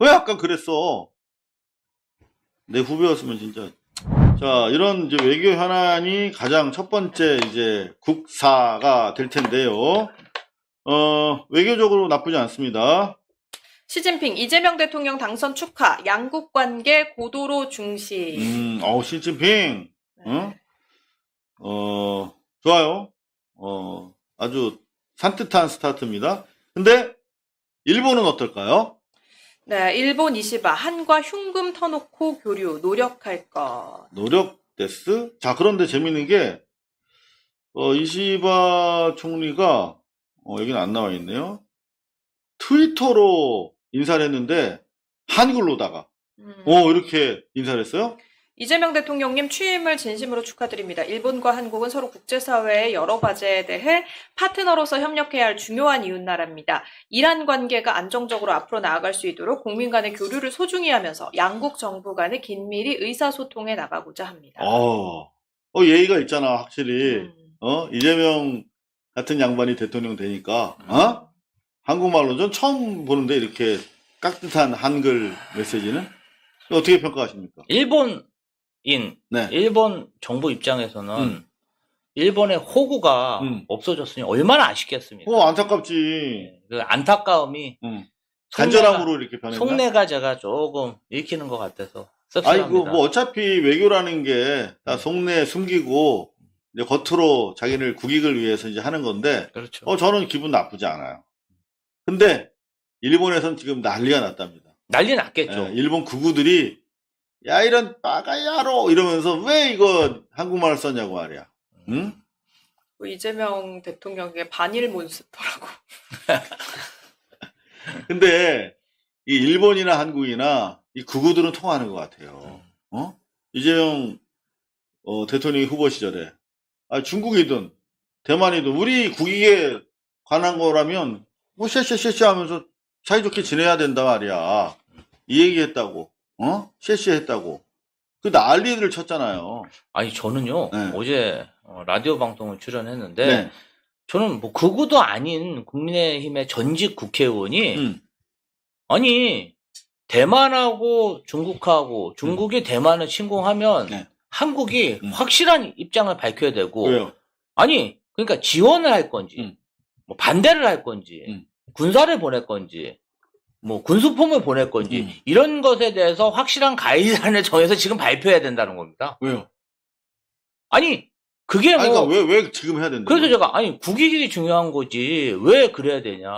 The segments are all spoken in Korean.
왜 약간 그랬어? 내 후배였으면 진짜. 자, 이런 이제 외교 현안이 가장 첫 번째 이제 국사가 될 텐데요. 외교적으로 나쁘지 않습니다. 시진핑, 이재명 대통령 당선 축하, 양국 관계 고도로 중시. 시진핑, 응? 좋아요. 아주 산뜻한 스타트입니다. 근데 일본은 어떨까요? 네, 일본 이시바, 한과 흉금 터놓고 교류, 노력할 것. 노력 데스? 자, 그런데 재밌는 게, 이시바 총리가, 여기는 안 나와 있네요. 트위터로 인사를 했는데, 한글로다가, 이렇게 인사를 했어요? 이재명 대통령님 취임을 진심으로 축하드립니다. 일본과 한국은 서로 국제사회의 여러 과제에 대해 파트너로서 협력해야 할 중요한 이웃나라입니다. 이란 관계가 안정적으로 앞으로 나아갈 수 있도록 국민 간의 교류를 소중히 하면서 양국 정부 간의 긴밀히 의사소통해 나가고자 합니다. 예의가 있잖아, 확실히. 이재명 같은 양반이 대통령 되니까, 한국말로 전 처음 보는데 이렇게 깍듯한 한글 메시지는? 어떻게 평가하십니까? 네. 일본 정부 입장에서는 일본의 호구가 없어졌으니 얼마나 아쉽겠습니까? 안타깝지. 그 안타까움이 간절함으로 이렇게 변했나? 속내가 제가 조금 읽히는 것 같아서 씁쓸합니다. 아이고, 어차피 외교라는 게 다 속내 숨기고 이제 겉으로 자기를 국익을 위해서 이제 하는 건데, 그렇죠. 저는 기분 나쁘지 않아요. 근데 일본에선 지금 난리가 났답니다. 난리 났겠죠. 일본 극우들이 야 이런 빠가야로 이러면서 왜 이거 한국말을 썼냐고 말이야. 응? 이재명 대통령의 반일 몬스터라고. 근데 이 일본이나 한국이나 이 극우들은 통하는 것 같아요. 이재명 대통령이 후보 시절에 중국이든 대만이든 우리 국익에 관한 거라면 쉐쉐쉐쉐 하면서 사이좋게 지내야 된다 말이야. 이 얘기했다고. 쉐쉐했다고. 그 난리를 쳤잖아요. 아니 저는요. 네. 어제 라디오 방송을 출연했는데 네. 저는 뭐 극우도 아닌 국민의힘의 전직 국회의원이 아니 대만하고 중국하고 중국이 대만을 침공하면 네. 한국이 확실한 입장을 밝혀야 되고 왜요? 아니 그러니까 지원을 할 건지 뭐 반대를 할 건지 군사를 보낼 건지 뭐 군수품을 보낼 건지 이런 것에 대해서 확실한 가이드라인을 정해서 지금 발표해야 된다는 겁니다. 왜요? 아니 그게 뭐 그러니까 왜 지금 해야 된다? 그래서 제가 국익이 중요한 거지 왜 그래야 되냐?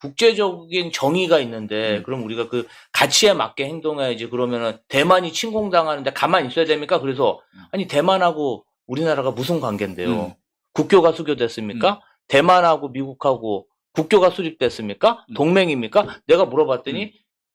국제적인 정의가 있는데 그럼 우리가 그 가치에 맞게 행동해야지. 그러면은 대만이 침공당하는데 가만히 있어야 됩니까? 그래서 아니 대만하고 우리나라가 무슨 관계인데요? 국교가 수교됐습니까? 대만하고 미국하고 국교가 수립됐습니까? 동맹입니까? 내가 물어봤더니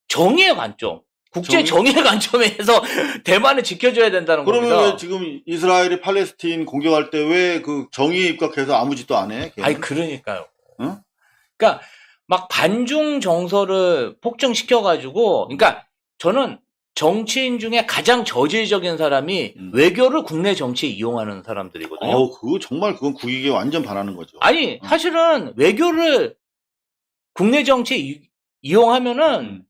정의의 관점, 국제 정의의 관점에서 대만을 지켜줘야 된다는 겁니다. 그러면 왜 지금 이스라엘이 팔레스타인 공격할 때 왜 그 정의에 입각해서 아무 짓도 안 해? 걔는? 아니 그러니까요. 그러니까 막 반중 정서를 폭증시켜가지고, 그러니까 저는 정치인 중에 가장 저질적인 사람이 외교를 국내 정치에 이용하는 사람들이거든요. 그건 국익에 완전 반하는 거죠. 아니, 사실은 외교를 국내 정치에 이용하면은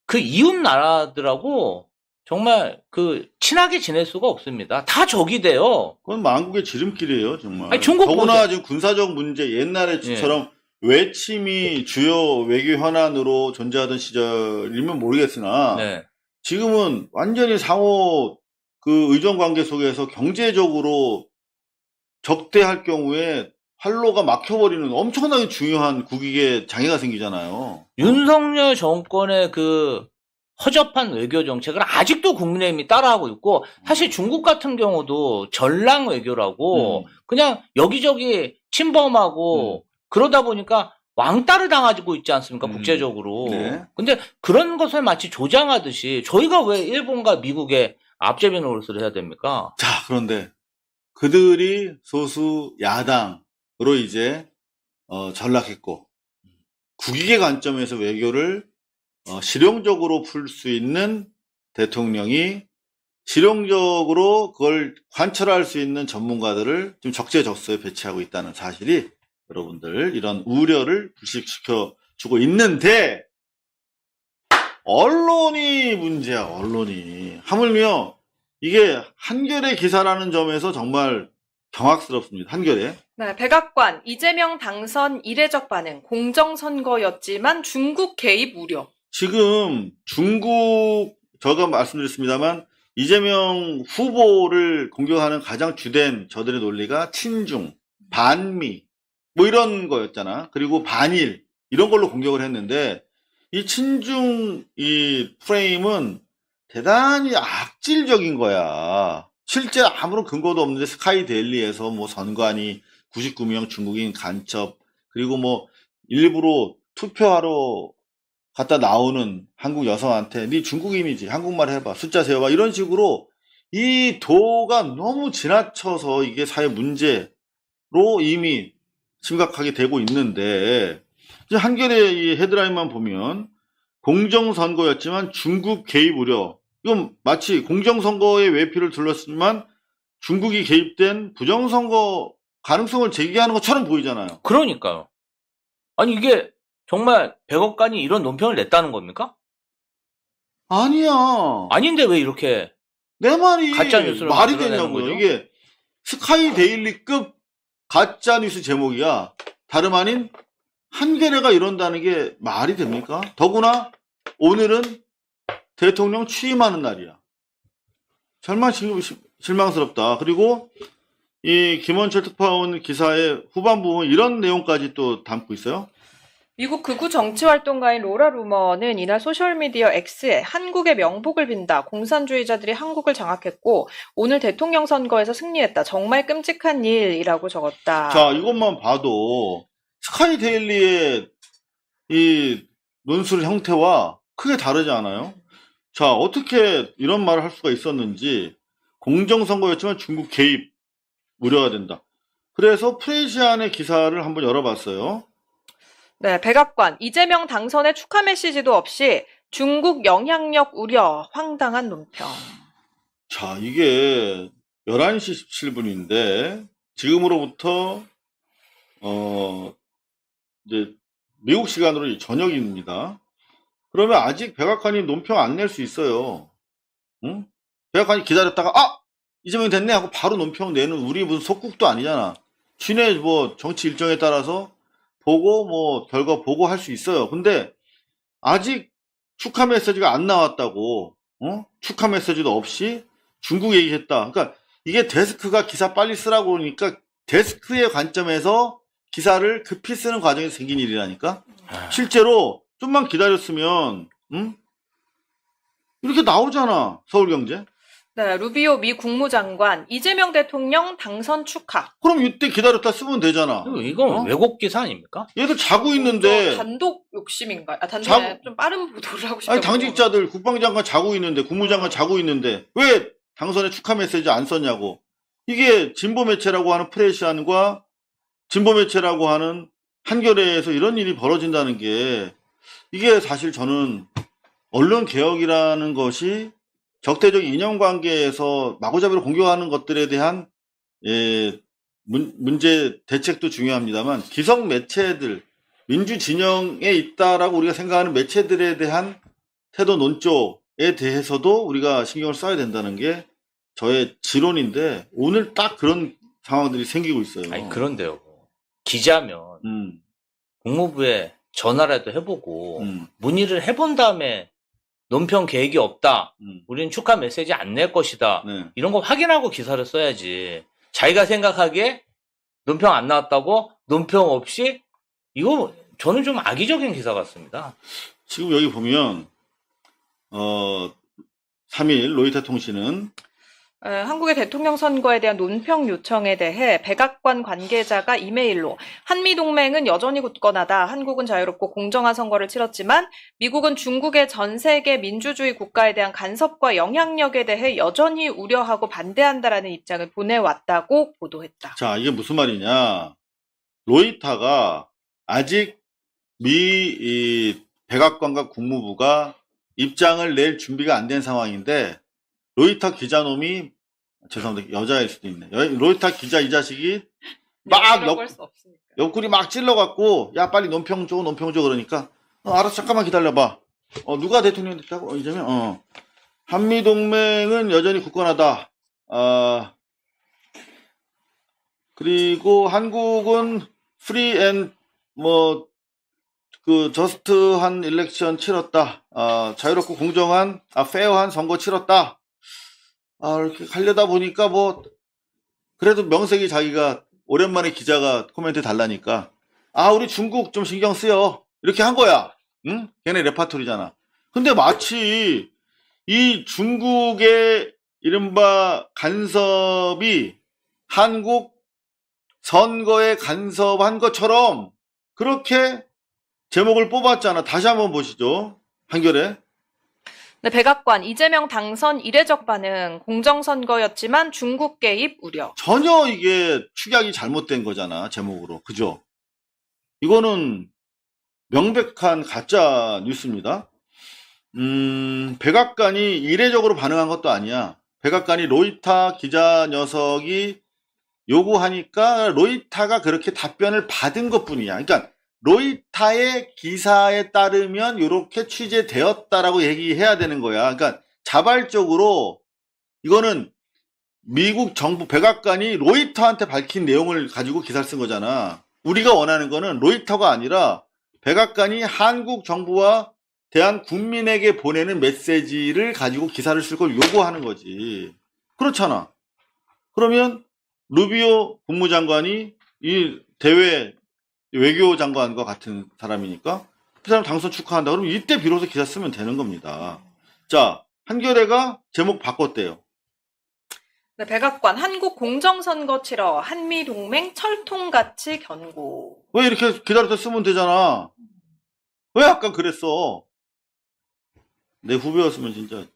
그 이웃 나라들하고 정말 친하게 지낼 수가 없습니다. 다 적이 돼요. 그건 만국의 지름길이에요, 정말. 아니, 중국 더구나 지금 군사적 문제, 옛날에처럼 외침이 주요 외교 현안으로 존재하던 시절이면 모르겠으나, 지금은 완전히 상호 의존 관계 속에서 경제적으로 적대할 경우에 활로가 막혀버리는 엄청나게 중요한 국익에 장애가 생기잖아요. 윤석열 정권의 허접한 외교 정책을 아직도 국민의힘이 따라하고 있고, 사실 중국 같은 경우도 전랑 외교라고 그냥 여기저기 침범하고 그러다 보니까 왕따를 당하고 있지 않습니까? 국제적으로. 네. 근데 그런 것을 마치 조장하듯이 저희가 왜 일본과 미국의 앞제비 노릇을 해야 됩니까? 자, 그런데 그들이 소수 야당으로 이제 전락했고 국익의 관점에서 외교를 실용적으로 풀 수 있는 대통령이 실용적으로 그걸 관철할 수 있는 전문가들을 지금 적재적소에 배치하고 있다는 사실이 여러분들 이런 우려를 불식시켜 주고 있는데 언론이 문제야, 언론이. 하물며 이게 한겨레 기사라는 점에서 정말 경악스럽습니다. 한겨레. 네, 백악관 이재명 당선 이례적 반응. 공정선거였지만 중국 개입 우려. 지금 중국, 제가 말씀드렸습니다만 이재명 후보를 공격하는 가장 주된 저들의 논리가 친중, 반미 뭐 이런 거였잖아. 그리고 반일 이런 걸로 공격을 했는데 이 친중 이 프레임은 대단히 악질적인 거야. 실제 아무런 근거도 없는데 스카이데일리에서 뭐 선관위 99명 중국인 간첩 그리고 뭐 일부러 투표하러 갖다 나오는 한국 여성한테 네 중국인이지 한국말 해봐 숫자 세워봐 이런 식으로 이 도가 너무 지나쳐서 이게 사회 문제로 이미 심각하게 되고 있는데 이제 한겨레 이 헤드라인만 보면 공정선거였지만 중국 개입 우려. 이건 마치 공정선거의 외피를 둘렀지만 중국이 개입된 부정선거 가능성을 제기하는 것처럼 보이잖아요. 그러니까요. 아니 이게 정말 백악관이 이런 논평을 냈다는 겁니까? 아니야. 아닌데 왜 이렇게 내 말이 가짜 뉴스를 말이 만들어내는 되냐고요. 거죠? 이게 스카이데일리급 가짜 뉴스 제목이야. 다름 아닌 한겨레가 이런다는 게 말이 됩니까? 더구나 오늘은 대통령 취임하는 날이야. 정말 실망스럽다. 그리고 이 김원철 특파원 기사의 후반부는 이런 내용까지 또 담고 있어요. 미국 극우 정치활동가인 로라 루머는 이날 소셜미디어 X에 한국의 명복을 빈다. 공산주의자들이 한국을 장악했고 오늘 대통령 선거에서 승리했다. 정말 끔찍한 일이라고 적었다. 자, 이것만 봐도 스카이데일리의 이 논술 형태와 크게 다르지 않아요? 자, 어떻게 이런 말을 할 수가 있었는지 공정선거였지만 중국 개입 우려가 된다. 그래서 프레시안의 기사를 한번 열어봤어요. 네, 백악관 이재명 당선의 축하 메시지도 없이 중국 영향력 우려 황당한 논평. 자, 이게 11시 17분인데 지금으로부터 이제 미국 시간으로 저녁입니다. 그러면 아직 백악관이 논평 안 낼 수 있어요. 응? 백악관이 기다렸다가 이재명이 됐네 하고 바로 논평 내는 우리 무슨 속국도 아니잖아. 시내 뭐 정치 일정에 따라서 보고 뭐 결과 보고 할 수 있어요. 근데 아직 축하 메시지가 안 나왔다고 축하 메시지도 없이 중국 얘기했다. 그러니까 이게 데스크가 기사 빨리 쓰라고 그러니까 데스크의 관점에서 기사를 급히 쓰는 과정에서 생긴 일이라니까. 실제로 좀만 기다렸으면 이렇게 나오잖아. 서울경제. 네, 루비오 미 국무장관 이재명 대통령 당선 축하. 그럼 이때 기다렸다 쓰면 되잖아. 이건 왜곡 기사 아닙니까? 얘들 자고 있는데 단독 욕심인가요? 단독 좀 빠른 보도를 하고 싶다고. 아니 당직자들 국방장관 자고 있는데 국무장관 자고 있는데 왜 당선의 축하 메시지 안 썼냐고. 이게 진보 매체라고 하는 프레시안과 진보 매체라고 하는 한겨레에서 이런 일이 벌어진다는 게 이게 사실 저는 언론 개혁이라는 것이 적대적 인연관계에서 마구잡이로 공격하는 것들에 대한 문제 대책도 중요합니다만 기성 매체들 민주 진영에 있다라고 우리가 생각하는 매체들에 대한 태도 논조에 대해서도 우리가 신경을 써야 된다는 게 저의 지론인데 오늘 딱 그런 상황들이 생기고 있어요. 아니 그런데요. 기자면 국무부에 전화라도 해보고 문의를 해본 다음에 논평 계획이 없다. 우리는 축하 메시지 안 낼 것이다. 네. 이런 거 확인하고 기사를 써야지. 자기가 생각하기에 논평 안 나왔다고 논평 없이 이거 저는 좀 악의적인 기사 같습니다. 지금 여기 보면 3일 로이터 통신은 한국의 대통령 선거에 대한 논평 요청에 대해 백악관 관계자가 이메일로 한미동맹은 여전히 굳건하다. 한국은 자유롭고 공정한 선거를 치렀지만 미국은 중국의 전 세계 민주주의 국가에 대한 간섭과 영향력에 대해 여전히 우려하고 반대한다라는 입장을 보내왔다고 보도했다. 자, 이게 무슨 말이냐. 로이터가 아직 이 백악관과 국무부가 입장을 낼 준비가 안 된 상황인데 로이터 기자놈이 죄송합니다. 여자일 수도 있네. 로이터 기자 이 자식이 막 옆구리 막 찔러갖고 야 빨리 논평 줘 그러니까 알았어 잠깐만 기다려봐. 누가 대통령 됐다고? 이재명? 한미동맹은 여전히 굳건하다. 그리고 한국은 프리 앤, 저스트한 일렉션 치렀다. 자유롭고 공정한, 페어한 선거 치렀다. 이렇게 가려다 보니까 그래도 명색이 자기가 오랜만에 기자가 코멘트 달라니까, 우리 중국 좀 신경 쓰여. 이렇게 한 거야. 응? 걔네 레파토리잖아. 근데 마치 이 중국의 이른바 간섭이 한국 선거에 간섭한 것처럼 그렇게 제목을 뽑았잖아. 다시 한번 보시죠. 한겨레. 네, 백악관 이재명 당선 이례적 반응. 공정선거였지만 중국 개입 우려. 전혀 이게 축약이 잘못된 거잖아. 제목으로. 그죠? 이거는 명백한 가짜 뉴스입니다. 백악관이 이례적으로 반응한 것도 아니야. 백악관이 로이터 기자 녀석이 요구하니까 로이터가 그렇게 답변을 받은 것뿐이야. 그러니까 로이터의 기사에 따르면 이렇게 취재되었다라고 얘기해야 되는 거야. 그러니까 자발적으로 이거는 미국 정부 백악관이 로이터한테 밝힌 내용을 가지고 기사를 쓴 거잖아. 우리가 원하는 거는 로이터가 아니라 백악관이 한국 정부와 대한 국민에게 보내는 메시지를 가지고 기사를 쓸 걸 요구하는 거지. 그렇잖아. 그러면 루비오 국무장관이 이 대외 외교장관과 같은 사람이니까 그 사람 당선 축하한다. 그러면 이때 비로소 기사 쓰면 되는 겁니다. 자, 한겨레가 제목 바꿨대요. 네, 백악관 한국 공정선거 치러 한미동맹 철통같이 견고. 왜 이렇게 기다렸다 쓰면 되잖아. 왜 아까 그랬어? 내 후배였으면 진짜